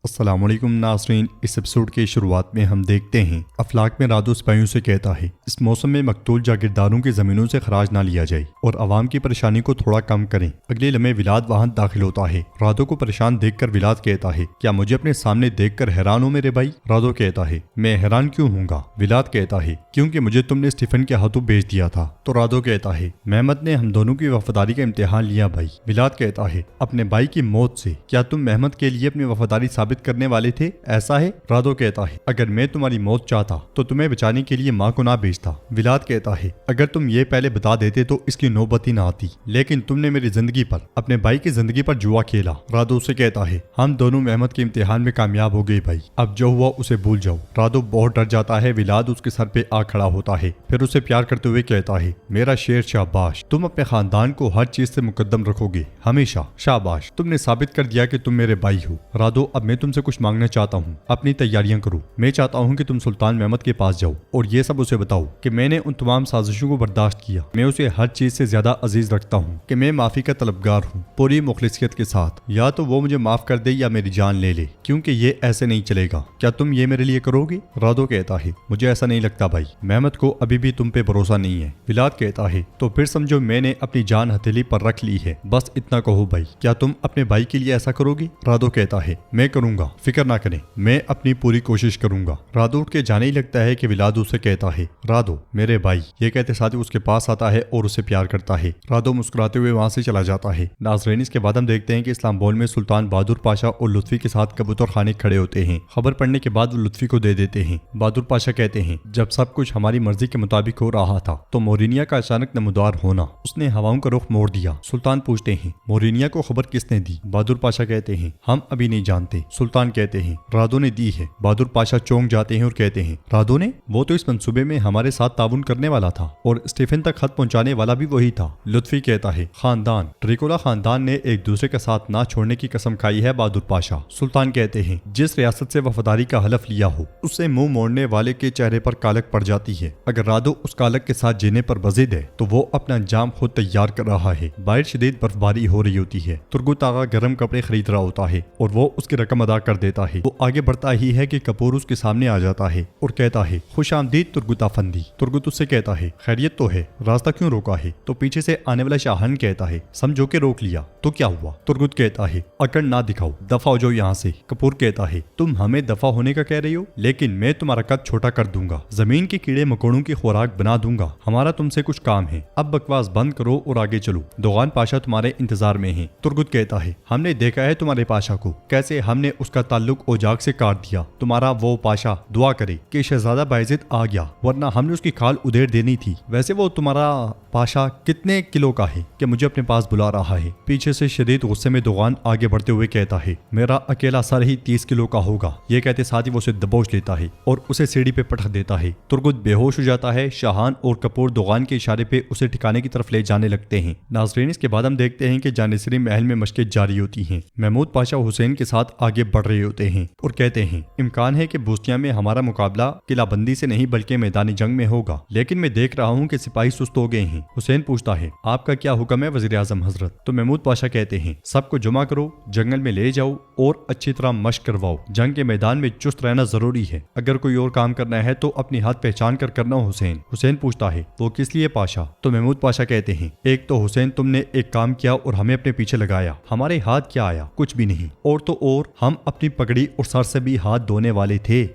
السلام علیکم ناظرین، اس ایپیسوڈ کی شروعات میں ہم دیکھتے ہیں افلاک میں رادو سپاہیوں سے کہتا ہے اس موسم میں مقتول جاگیرداروں کی زمینوں سے خراج نہ لیا جائے اور عوام کی پریشانی کو تھوڑا کم کریں۔ اگلے لمحے ولاد وہاں داخل ہوتا ہے۔ رادو کو پریشان دیکھ کر ولاد کہتا ہے کیا مجھے اپنے سامنے دیکھ کر حیران ہو میرے بھائی؟ رادو کہتا ہے میں حیران کیوں ہوں گا؟ ولاد کہتا ہے کیونکہ مجھے تم نے اسٹیفن کے ہاتھوں بیچ دیا تھا۔ تو رادو کہتا ہے محمد نے ہم دونوں کی وفاداری کا امتحان لیا بھائی۔ ولاد کہتا ہے اپنے بھائی کی موت سے کیا تم محمد کے لیے اپنی وفاداری ثابت کرنے والے تھے؟ ایسا ہے؟ رادو کہتا ہے اگر میں تمہاری موت چاہتا تو تمہیں بچانے کے لیے ماں کو نہ بھیجتا۔ ولاد کہتا ہے اگر تم یہ پہلے بتا دیتے تو اس کی نوبت ہی نہ آتی، لیکن تم نے میری زندگی پر، اپنے بھائی کی زندگی پر جوا کھیلا۔ رادو سے کہتا ہے ہم دونوں محمد کے امتحان میں کامیاب ہو گئے بھائی، اب جو ہوا اسے بھول جاؤ۔ رادو بہت ڈر جاتا ہے۔ ولاد اس کے سر پہ آ کھڑا ہوتا ہے، پھر اسے پیار کرتے ہوئے کہتا ہے میرا شیر شاباش، تم اپنے خاندان کو ہر چیز سے مقدم رکھو گے ہمیشہ، شاباش، تم نے ثابت کر دیا کہ تم میرے بھائی ہو۔ رادو اب میں تم سے کچھ مانگنا چاہتا ہوں، اپنی تیاریاں کرو۔ میں چاہتا ہوں کہ تم سلطان محمد کے پاس جاؤ اور یہ سب اسے بتاؤ کہ میں نے ان تمام سازشوں کو برداشت کیا، میں اسے ہر چیز سے زیادہ عزیز رکھتا ہوں، کہ میں معافی کا طلبگار ہوں پوری مخلصیت کے ساتھ، یا تو وہ مجھے معاف کر دے یا میری جان لے لے، کیونکہ یہ ایسے نہیں چلے گا۔ کیا تم یہ میرے لیے کرو گے؟ رادو کہتا ہے مجھے ایسا نہیں لگتا بھائی، محمد کو ابھی بھی تم پہ بھروسہ نہیں ہے۔ ولاد کہتا ہے تو پھر سمجھو میں نے اپنی جان ہتھیلی پر رکھ لی ہے، بس اتنا کہو بھائی، کیا تم اپنے بھائی کے لیے ایسا کرو گے؟ رادو کہتا ہے میں کروں گا، فکر نہ کریں، میں اپنی پوری کوشش کروں گا۔ رادو اٹھ کے جانے ہی لگتا ہے کہ ولاد اسے کہتا ہے رادو میرے بھائی، یہ کہتے ساتھ ہی اس کے پاس آتا ہے اور اسے پیار کرتا ہے۔ رادو مسکراتے ہوئے وہاں سے چلا جاتا ہے۔ ناظرین، اس کے بعد ہم دیکھتے ہیں کہ استنبول میں سلطان بہادر پاشا اور لطفی کے ساتھ کبوتر خانے کھڑے ہوتے ہیں۔ خبر پڑنے کے بعد وہ لطفی کو دے دیتے ہیں۔ بہادر پاشا کہتے ہیں جب سب کچھ ہماری مرضی کے مطابق ہو رہا تھا تو مورینیا کا اچانک نمودار ہونا، اس نے ہواؤں کا رخ موڑ دیا۔ سلطان پوچھتے ہیں مورینیا کو خبر کس نے دی؟ بہادر پاشا کہتے ہیں ہم ابھی نہیں جانتے۔ سلطان کہتے ہیں رادو نے دی ہے۔ بہادر پاشا چونک جاتے ہیں اور کہتے ہیں رادو نے؟ وہ تو اس منصوبے میں ہمارے ساتھ تعاون کرنے والا تھا اور اسٹیفن تک خط پہنچانے والا بھی وہی تھا۔ لطفی کہتا ہے خاندان، ٹریکولا خاندان نے ایک دوسرے کا ساتھ نہ چھوڑنے کی قسم کھائی ہے بہادر پاشا۔ سلطان کہتے ہیں جس ریاست سے وفاداری کا حلف لیا ہو اس سے منہ موڑنے والے کے چہرے پر کالک پڑ جاتی ہے۔ اگر رادو اس کالک کے ساتھ جینے پر بضد ہے تو وہ اپنا انجام خود تیار کر رہا ہے۔ باہر شدید برفباری ہو رہی ہوتی ہے۔ ترگت آغا گرم کپڑے خرید رہا ہوتا ہے اور وہ اس کی رقم ادا کر دیتا ہے۔ وہ آگے بڑھتا ہی ہے کہ کپور اس کے سامنے آ جاتا ہے اور کہتا ہے خوش آمدید ترگت افندی۔ ترگت اس سے کہتا ہے خیریت تو ہے، راستہ کیوں روکا ہے؟ تو پیچھے سے آنے والا شاہن کہتا ہے سمجھو کہ روک لیا تو کیا ہوا؟ ترگت کہتا ہے اکڑ نہ دکھاؤ، دفع ہو جاؤ یہاں سے۔ کپور کہتا ہے تم ہمیں دفع ہونے کا کہہ رہی ہو، لیکن میں تمہارا قد چھوٹا کر دوں گا، زمین کے کیڑے مکوڑوں کی خوراک بنا دوں گا، ہمارا تم سے کچھ کام ہے، اب بکواس بند کرو اور آگے چلو، دوغان پاشا تمہارے انتظار میں ہیں۔ ترگت کہتا ہے ہم نے دیکھا ہے تمہارے پاشا کو، کیسے ہم نے اس کا تعلق اوجاگ سے کاٹ دیا، تمہارا وہ پاشا دعا کرے کہ شہزادہ باعزت آ گیا، ورنہ ہم نے اس کی کھال ادھیڑ دینی تھی۔ ویسے وہ تمہارا پاشا کتنے کلو کا ہے کہ مجھے اپنے پاس بلا رہا ہے؟ پیچھے سے شدید غصے میں دوغان آگے بڑھتے ہوئے کہتا ہے میرا اکیلا سر ہی 30 کلو کا ہوگا۔ یہ کہتے ساتھ ہی وہ اسے دبوچ لیتا ہے اور اسے سیڑھی پہ پٹخ دیتا ہے۔ ترگت بے ہوش ہو جاتا ہے۔ شاہان اور کپور دوغان کے اشارے پہ اسے ٹھکانے کی طرف لے جانے لگتے ہیں۔ ناظرین، اس کے بعد ہم دیکھتے ہیں کہ جانشری محل میں مشقیں جاری ہوتی ہیں۔ محمود پاشا حسین کے ساتھ آگے بڑھ رہے ہوتے ہیں اور کہتے ہیں امکان ہے کہ بوسنیا میں ہمارا مقابلہ قلعہ بندی سے نہیں بلکہ میدانی جنگ میں ہوگا، لیکن میں دیکھ رہا ہوں کہ سپاہی سست ہو گئے ہیں۔ حسین پوچھتا ہے آپ کا کیا حکم ہے وزیر اعظم حضرت؟ تو محمود پاشا کہتے ہیں سب کو جمع کرو، جنگل میں لے جاؤ اور اچھی طرح مشق کرواؤ، جنگ کے میدان میں چست رہنا ضروری ہے، اگر کوئی اور کام کرنا ہے تو اپنی ہاتھ پہچان کر کرنا ہو۔ حسین پوچھتا ہے وہ کس لیے پاشا؟ تو محمود پاشا کہتے ہیں ایک تو حسین تم نے ایک کام کیا اور ہمیں اپنے پیچھے لگایا، ہمارے ہاتھ کیا آیا؟ کچھ بھی نہیں، اور تو اور ہم اپنی پگڑی اور سر سے بھی ہاتھ دھونے والے تھے۔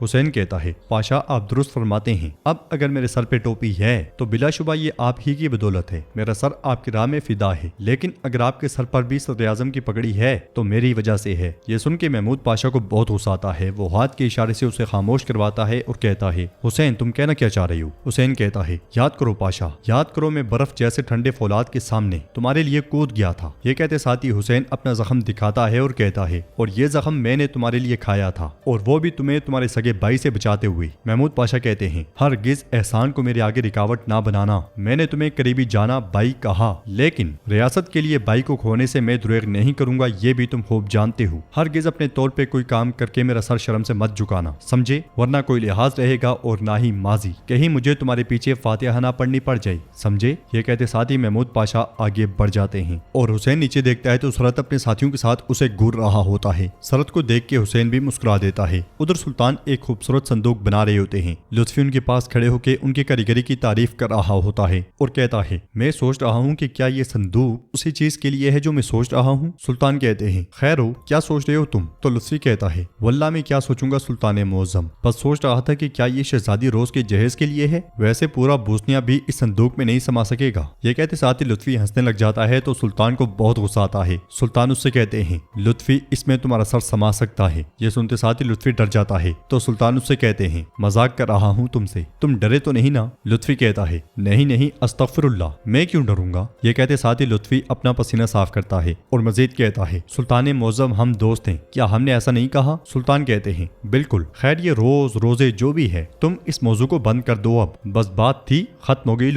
حسین کہتا ہے پاشا آپ درست فرماتے ہیں، اب اگر میرے سر پہ ٹوپی ہے تو بلا شبہ یہ آپ ہی کی بدولت ہے، میرا سر آپ کی راہ میں فدا ہے، لیکن اگر آپ کے سر پر بھی صدر اعظم کی پگڑی ہے تو میری وجہ سے ہے۔ یہ سن کے محمود پاشا کو بہت غصہ آتا ہے۔ وہ ہاتھ کے اشارے سے اسے خاموش کرواتا ہے اور کہتا ہے حسین تم کہنا کیا چاہ رہی ہو؟ حسین کہتا ہے یاد کرو پاشا، یاد کرو میں برف جیسے ٹھنڈے فولاد کے سامنے تمہارے لیے کود گیا تھا۔ یہ کہتے ساتھ ہی حسین اپنا زخم دکھاتا ہے اور کہتا ہے اور یہ زخم میں نے تمہارے لیے کھایا تھا اور وہ بھی تمہیں تمہارے سگے آگے بائی سے بچاتے ہوئے محمود پاشا کہتے ہیں ہرگز احسان کو میرے آگے رکاوٹ نہ بنانا، میں نے تمہیں قریبی جانا بائی کہا، لیکن ریاست کے لیے بائی کو کھونے سے میں دریغ نہیں کروں گا، یہ بھی تم خوب جانتے ہو۔ ہرگز اپنے طور پہ کوئی کام کر کے میرا سر شرم سے مت جھکانا، سمجھے، ورنہ کوئی لحاظ رہے گا اور نہ ہی ماضی، کہیں مجھے تمہارے پیچھے فاتحہ نہ پڑھنی پڑ جائے، سمجھے۔ یہ کہتے ساتھ ہی محمود پاشا آگے بڑھ جاتے ہیں اور حسین نیچے دیکھتا ہے تو سرت اپنے ساتھیوں کے ساتھ اسے گھور رہا ہوتا ہے۔ سرت کو دیکھ کے حسین بھی مسکرا دیتا ہے۔ ادھر سلطان ایک خوبصورت صندوق بنا رہے ہوتے ہیں۔ لطفی ان کے پاس کھڑے ہو کے ان کی کاریگری کی تعریف کر رہا ہوتا ہے اور کہتا ہے میں سوچ رہا ہوں کہ کیا یہ صندوق اسی چیز کے لیے ہے جو میں سوچ رہا ہوں۔ سلطان کہتے ہیں خیر ہو، کیا سوچ رہے ہو تم؟ تو لطفی کہتا ہے واللہ میں کیا سوچوں گا سلطان معظم، بس سوچ رہا تھا کہ کیا یہ شہزادی روز کے جہیز کے لیے ہے، ویسے پورا بوسنیا بھی اس صندوق میں نہیں سما سکے گا۔ یہ کہتے ساتھ ہی لطفی ہنسنے لگ جاتا ہے تو سلطان کو بہت غصہ آتا ہے۔ سلطان اس سے کہتے ہیں لطفی اس میں تمہارا سر سما سکتا ہے۔ یہ سنتے ساتھ ہی لطفی ڈر جاتا ہے تو سلطان اس سے کہتے ہیں مذاق کر رہا ہوں تم سے، تم ڈرے تو نہیں نا؟ لطفی کہتا ہے نہیں نہیں استغفر اللہ، میں کیوں ڈروں گا۔ یہ کہتے ساتھ ہی لطفی اپنا پسینہ صاف کرتا ہے اور مزید کہتا ہے سلطان معظم ہم دوست ہیں، کیا ہم نے ایسا نہیں کہا؟ سلطان کہتے ہیں بالکل، خیر یہ روزے جو بھی ہے تم اس موضوع کو بند کر دو، اب بس بات تھی ختم ہو گئی۔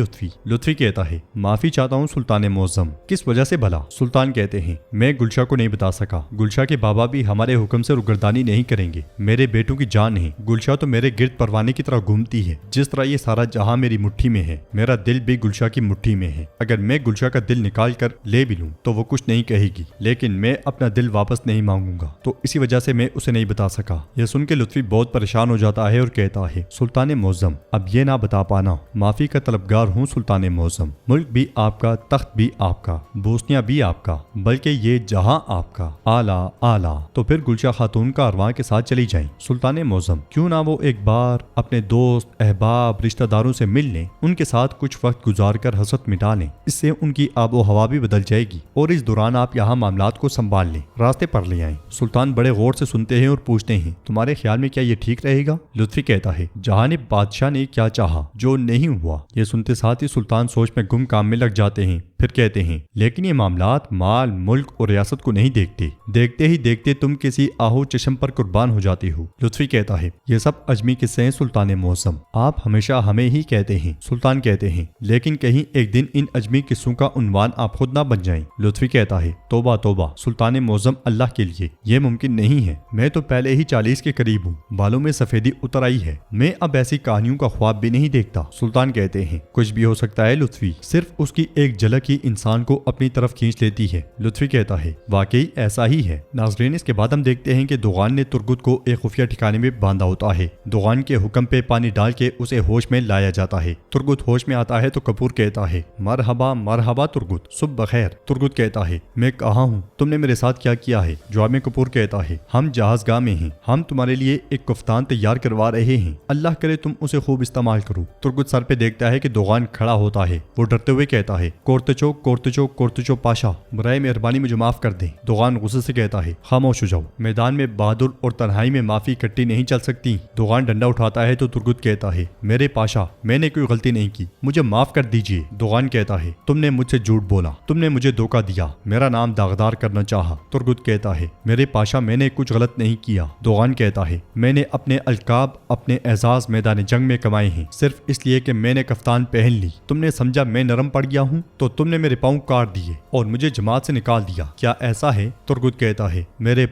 لطفی کہتا ہے معافی چاہتا ہوں سلطان معظم، کس وجہ سے بھلا؟ سلطان کہتے ہیں میں گلشا کو نہیں بتا سکا، گلشا کے بابا بھی ہمارے حکم سے روگردانی نہیں کریں گے، میرے بیٹوں کی جان ہے، گلشا تو میرے گرد پروانے کی طرح گھومتی ہے، جس طرح یہ سارا جہاں میری مٹھی میں ہے، میرا دل بھی گلشا کی مٹھی میں ہے، اگر میں گلشا کا دل نکال کر لے بھی لوں تو وہ کچھ نہیں کہے گی، لیکن میں اپنا دل واپس نہیں مانگوں گا، تو اسی وجہ سے میں اسے نہیں بتا سکا۔ یہ سن کے لطفی بہت پریشان ہو جاتا ہے اور کہتا ہے سلطان معظم اب یہ نہ بتا پانا، معافی کا طلبگار ہوں سلطان معظم، ملک بھی آپ کا، تخت بھی آپ کا، بوسنیا بھی آپ کا، بلکہ یہ جہاں آپ کا، اعلیٰ۔ تو پھر گلشا خاتون کا ارواں کے ساتھ چلی جائیں سلطان معظم، کیوں نہ وہ ایک بار اپنے دوست احباب رشتہ داروں سے مل لیں، ان کے ساتھ کچھ وقت گزار کر حسرت مٹا لیں، اس سے ان کی آب و ہوا بھی بدل جائے گی اور اس دوران آپ یہاں معاملات کو سنبھال لیں، راستے پر لے آئیں۔ سلطان بڑے غور سے سنتے ہیں اور پوچھتے ہیں تمہارے خیال میں کیا یہ ٹھیک رہے گا؟ لطفی کہتا ہے جہاں بادشاہ نے کیا چاہا جو نہیں ہوا۔ یہ سنتے ساتھ ہی سلطان سوچ میں گم کام میں لگ جاتے ہیں، پھر کہتے ہیں لیکن یہ معاملات مال ملک اور ریاست کو نہیں دیکھتے ہی دیکھتے تم کسی آہو چشم پر قربان ہو جاتی ہو۔ لطفی کہتا ہے یہ سب عجمی قصے ہیں سلطان معظم، آپ ہمیشہ ہمیں ہی کہتے ہیں۔ سلطان کہتے ہیں لیکن کہیں ایک دن ان عجمی قصوں کا عنوان آپ خود نہ بن جائیں۔ لطفی کہتا ہے توبہ سلطان معظم، اللہ کے لیے یہ ممکن نہیں ہے، میں تو پہلے ہی 40 کے قریب ہوں، بالوں میں سفیدی اتر آئی ہے، میں اب ایسی کہانیوں کا خواب بھی نہیں دیکھتا۔ سلطان کہتے ہیں کچھ بھی ہو سکتا ہے لطفی، صرف اس کی ایک جھلک ہی انسان کو اپنی طرف کھینچ لیتی ہے۔ لطفی کہتا ہے واقعی ایسا ہی ہے۔ ناظرین اس کے بعد ہم دیکھتے ہیں کہ دوغان نے ترگت کو ایک خفیہ ٹھکانے میں باندھا ہوتا ہے، دوغان کے حکم پہ پانی ڈال کے اسے ہوش میں لایا جاتا ہے۔ ترگت ہوش میں آتا ہے تو کپور کہتا ہے مرحبا ترگت، صبح بخیر۔ ترگت کہتا ہے میں کہاں ہوں، تم نے میرے ساتھ کیا کیا ہے؟ جواب میں کپور کہتا ہے ہم جہاز گاہ میں ہیں، ہم تمہارے لیے ایک کفتان تیار کروا رہے ہیں، اللہ کرے تم اسے خوب استعمال کرو۔ ترگت سر پہ دیکھتا ہے کہ دوغان کھڑا ہوتا ہے، وہ ڈرتے ہوئے کہتا ہے کورتچو پاشا، برائے مہربانی مجھے معاف کر دیں۔ دوغان غصے سے کہتا ہے خاموش ہو جاؤ، میدان میں بہادر اور تنہائی میں معافی اکٹھی نہیں چل سکتی۔ دوغان ڈنڈا اٹھاتا ہے تو ترگت کہتا ہے میرے پاشا میں نے کوئی غلطی نہیں کی، مجھے معاف کر دیجیے۔ دوغان کہتا ہے تم نے مجھ سے جھوٹ بولا، تم نے مجھے دھوکہ دیا، میرا نام داغدار کرنا چاہا۔ ترگت کہتا ہے میرے پاشا میں نے کچھ غلط نہیں کیا۔ دوغان کہتا ہے میں نے اپنے القاب، اپنے اعزاز میدان جنگ میں کمائے ہیں، صرف اس لیے کہ میں نے کفتان پہن لی، تم نے سمجھا میں نرم پڑ گیا ہوں تو تم نے میرے پاؤں کاٹ دیے اور مجھے جماعت سے نکال دیا، کیا ایسا ہے؟ ترگت کہتا ہے میرے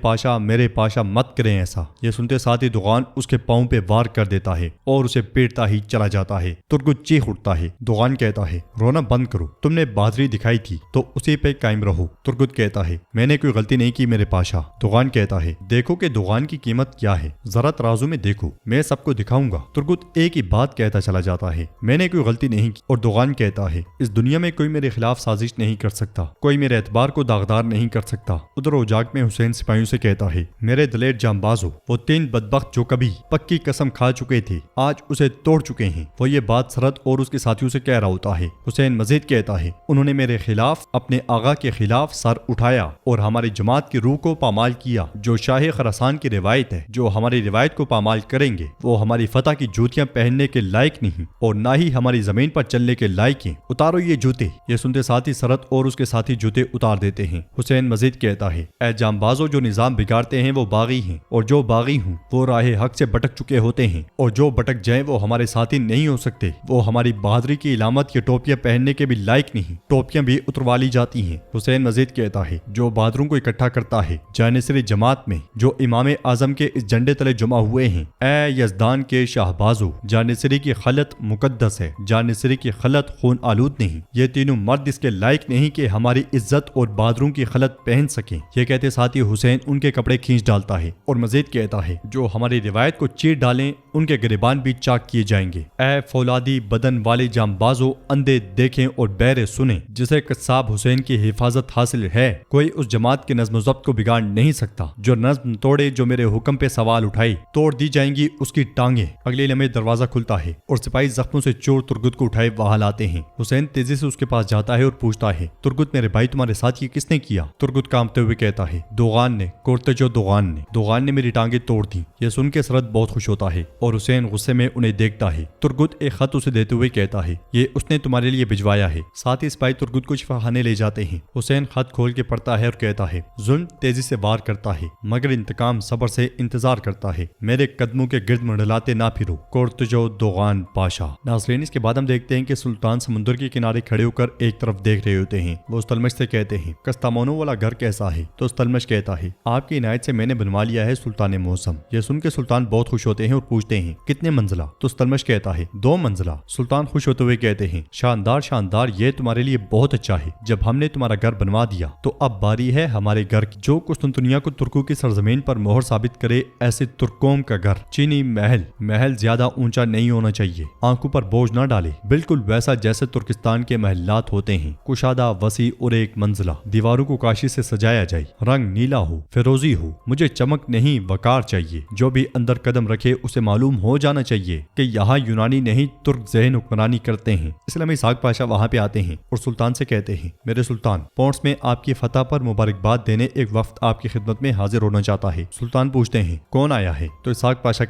پاشا مت کریں ایسا۔ یہ سنتے ساتھ ہی دوغان اس کے پاؤں پہ وار کر دیتا ہے اور اسے پیٹتا ہی چلا جاتا ہے۔ ترگت چیخ اٹھتا ہے۔ دوغان کہتا ہے رونا بند کرو، تم نے بہادری دکھائی تھی تو اسی پہ قائم رہو۔ ترگت کہتا ہے میں نے کوئی غلطی نہیں کی میرے پاشا۔ دوغان کہتا ہے دیکھو کہ دوغان کی قیمت کیا ہے، ذرا ترازو میں دیکھو، میں سب کو دکھاؤں گا۔ ترگت ایک ہی بات کہتا چلا جاتا ہے میں نے کوئی غلطی نہیں کی، اور دوغان کہتا ہے اس دنیا میں کوئی میرے خلاف سازش نہیں کر سکتا، کوئی میرے اعتبار کو داغدار نہیں کر سکتا۔ ادھر اوجاک میں حسین سپاہیوں سے کہتا ہے میرے دلیر جانبازو، وہ 3 بدبخت جو کبھی پکی قسم کھا چکے تھے آج اسے توڑ چکے ہیں۔ وہ یہ بات سرت اور اس کے ساتھیوں سے کہہ رہا ہوتا ہے۔ حسین مزید کہتا ہے انہوں نے میرے خلاف، اپنے آغا کے خلاف سر اٹھایا اور ہماری جماعت کی روح کو پامال کیا، جو شاہ خراسان کی روایت ہے، جو ہماری روایت کو پامال کریں گے وہ ہماری فتح کی جوتیاں پہننے کے لائق نہیں اور نہ ہی ہماری زمین پر چلنے کے لائق ہیں، اتارو یہ جوتے۔ یہ سنتے سنتے ساتھ ہی سرت اور اس کے ساتھی جوتے اتار دیتے ہیں۔ حسین مزید کہتا ہے، اے جانبازوں، جو نظام بگاڑتے ہیں وہ باغی ہیں، اور جو باغی ہوں وہ راہ حق سے بھٹک چکے ہوتے ہیں، اور جو بھٹک جائیں وہ ہمارے ساتھی نہیں ہو سکتے۔ وہ ہماری بہادری کی علامت یہ ٹوپیاں پہننے کے بھی لائق نہیں، ٹوپیاں بھی اتروا لی جاتی ہیں۔ حسین مزید کہتا ہے، جو بہادروں کو اکٹھا کرتا ہے جانصری جماعت میں، جو امام اعظم کے اس جھنڈے تلے جمع ہوئے ہیں، اے یزدان کے شہبازو، جانصری کی خلط مقدس ہے، جانصری کی خلط خون آلود نہیں۔ یہ تینوں مرد اس کے لائق نہیں کہ ہماری عزت اور بہادروں کی خلط پہن سکیں۔ یہ کہتے ساتھ ہی حسین ان کے کپڑے کھینچ ڈالتا ہے اور مزید کہتا ہے، جو ہماری روایت کو چیر ڈالیں ان کے گریبان بھی چاک کیے جائیں گے۔ اے فولادی بدن والے جانبازو، اندھے دیکھیں اور بہرے سنیں، جسے قصاب حسین کی حفاظت حاصل ہے، کوئی اس جماعت کے نظم و ضبط کو بگاڑ نہیں سکتا۔ جو نظم توڑے، جو میرے حکم پہ سوال اٹھائے، توڑ دی جائیں گی اس کی ٹانگیں۔ اگلے لمحے دروازہ کھلتا ہے اور سپاہی زخموں سے چور ترگت کو اٹھائے وہاں لاتے ہیں۔ حسین تیزی سے اس کے پاس جاتا ہے اور پوچھتا ہے، ترگت میرے بھائی، تمہارے ساتھ یہ کس نے کیا؟ ترگت کانپتے ہوئے کہتا ہے، دوغان نے، کورتجو دوغان نے میری ٹانگیں توڑ دی۔ یہ سن کے سرد بہت خوش ہوتا ہے اور حسین غصے میں انہیں دیکھتا ہے۔ ترگت ایک خط اسے دیتے ہوئے کہتا ہے، یہ اس نے تمہارے لیے بھجوایا ہے۔ ساتھ ہی سپاہی ترگت کو شفا خانے لے جاتے ہیں۔ حسین خط کھول کے پڑھتا ہے اور کہتا ہے، ظلم تیزی سے وار کرتا ہے مگر انتقام صبر سے انتظار کرتا ہے، میرے قدموں کے گرد منڈلاتے نہ پھرو، کورتجو دوغان پاشا۔ ناظرین، اس کے بعد ہم دیکھتے ہیں کہ سلطان سمندر کے کنارے کھڑے ہو کر ایک طرف دیکھ رہے ہوتے ہیں۔ وہ استلمش سے کہتے ہیں، کستامونو والا گھر کیسا ہے؟ تو استلمش کہتا ہے، آپ کی عنایت سے میں نے بنوا لیا ہے سلطان موسم۔ یہ سن کے سلطان بہت خوش ہوتے ہیں اور پوچھتے ہیں، کتنے منزلہ؟ تو استلمش کہتا ہے، 2 منزلہ۔ سلطان خوش ہوتے ہوئے کہتے ہیں، شاندار شاندار، یہ تمہارے لیے بہت اچھا ہے۔ جب ہم نے تمہارا گھر بنوا دیا تو اب باری ہے ہمارے گھر کی۔ جو قسطنطنیہ کو ترکوں کی سرزمین پر مہر ثابت کرے، ایسے ترکوم کا گھر۔ چینی محل زیادہ اونچا نہیں ہونا چاہیے، آنکھوں پر بوجھ نہ ڈالے، بالکل ویسا جیسے ترکستان کے محلات ہوتے ہیں، کشادہ، وسیع اور ایک منزلہ۔ دیواروں کو کاشی سے سجایا جائے، رنگ نیلا ہو، فیروزی ہو، مجھے چمک نہیں وقار چاہیے۔ جو بھی اندر قدم رکھے اسے معلوم ہو جانا چاہیے کہ یہاں یونانی نہیں ترک ذہن حکمرانی کرتے ہیں۔ اسلامی اسحاق پاشا وہاں پہ آتے ہیں اور سلطان سے کہتے ہیں، میرے سلطان، پونٹس میں آپ کی فتح پر مبارکباد دینے ایک وفد آپ کی خدمت میں حاضر ہونا چاہتا ہے۔ سلطان پوچھتے ہیں، کون آیا ہے؟ تو اسحاق پاشا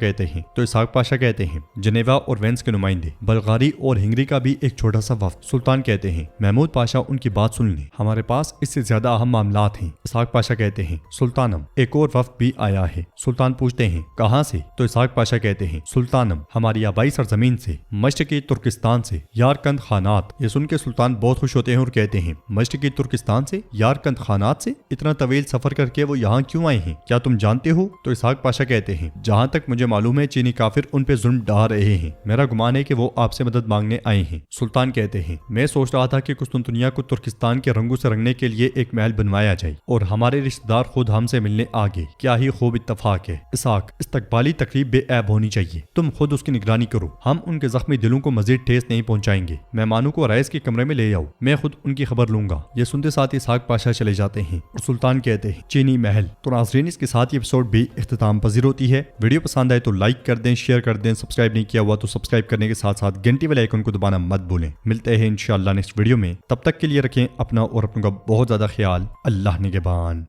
کہتے ہیں، جنیوا اور وینس کے نمائندے، بلغاری اور ہنگری کا بھی ایک چھوٹا سا وفد۔ سلطان کہتے ہیں، محمود پاشا ان کی بات سن لیں، ہمارے پاس اس سے زیادہ اہم معاملات ہیں۔ اسحاق پاشا کہتے ہیں، سلطانم، ایک اور وفد بھی آیا ہے۔ سلطان پوچھتے ہیں، کہاں سے؟ تو اسحاق پاشا کہتے ہیں، سلطانم، ہماری آبائی سرزمین سے، مشرقی ترکستان سے، یارکند خانات۔ یہ سن کے سلطان بہت خوش ہوتے ہیں اور کہتے ہیں، مشرقی ترکستان سے، یارکند خانات سے؟ اتنا طویل سفر کر کے وہ یہاں کیوں آئے ہیں؟ کیا تم جانتے ہو؟ تو اسحاق پاشا کہتے ہیں، جہاں تک مجھے معلوم ہے چینی کافر ان پہ ظلم ڈھا رہے ہیں، میرا گمان ہے کہ وہ آپ سے مدد مانگنے آئے ہیں۔ سلطان کہتے ہیں، میں سوچ رہا تھا کہ قسطنطنیہ کو ترکستان کے رنگوں سے رنگنے کے لیے ایک محل بنوایا جائے اور ہمارے رشتہ دار خود ہم سے ملنے آگے۔ کیا ہی خوب اتفاق ہے اسحاق، استقبالی تقریب بے عیب ہونی چاہیے، تم خود اس کی نگرانی کرو، ہم ان کے زخمی دلوں کو مزید ٹھیس نہیں پہنچائیں گے۔ مہمانوں کو رئیس کے کمرے میں لے آؤ، میں خود ان کی خبر لوں گا۔ یہ سنتے ساتھ اسحاق پاشا چلے جاتے ہیں اور سلطان کہتے ہیں، چینی محل۔ تو ناظرین، اس کے ساتھ یہ ایپیسوڈ بھی اختتام پذیر ہوتی ہے۔ ویڈیو پسند آئے تو لائک کر دیں، شیئر کر دیں، سبسکرائب نہیں کیا ہوا تو سبسکرائب کرنے کے ساتھ ساتھ گھنٹی والے آئیکن کو دبانا مت بھولیں۔ ملتے ہیں انشاءاللہ نیکسٹ ویڈیو میں، تب تک کے لیے رکھیں اپنا اور اپنوں کا بہت زیادہ خیال۔ اللہ نگہبان۔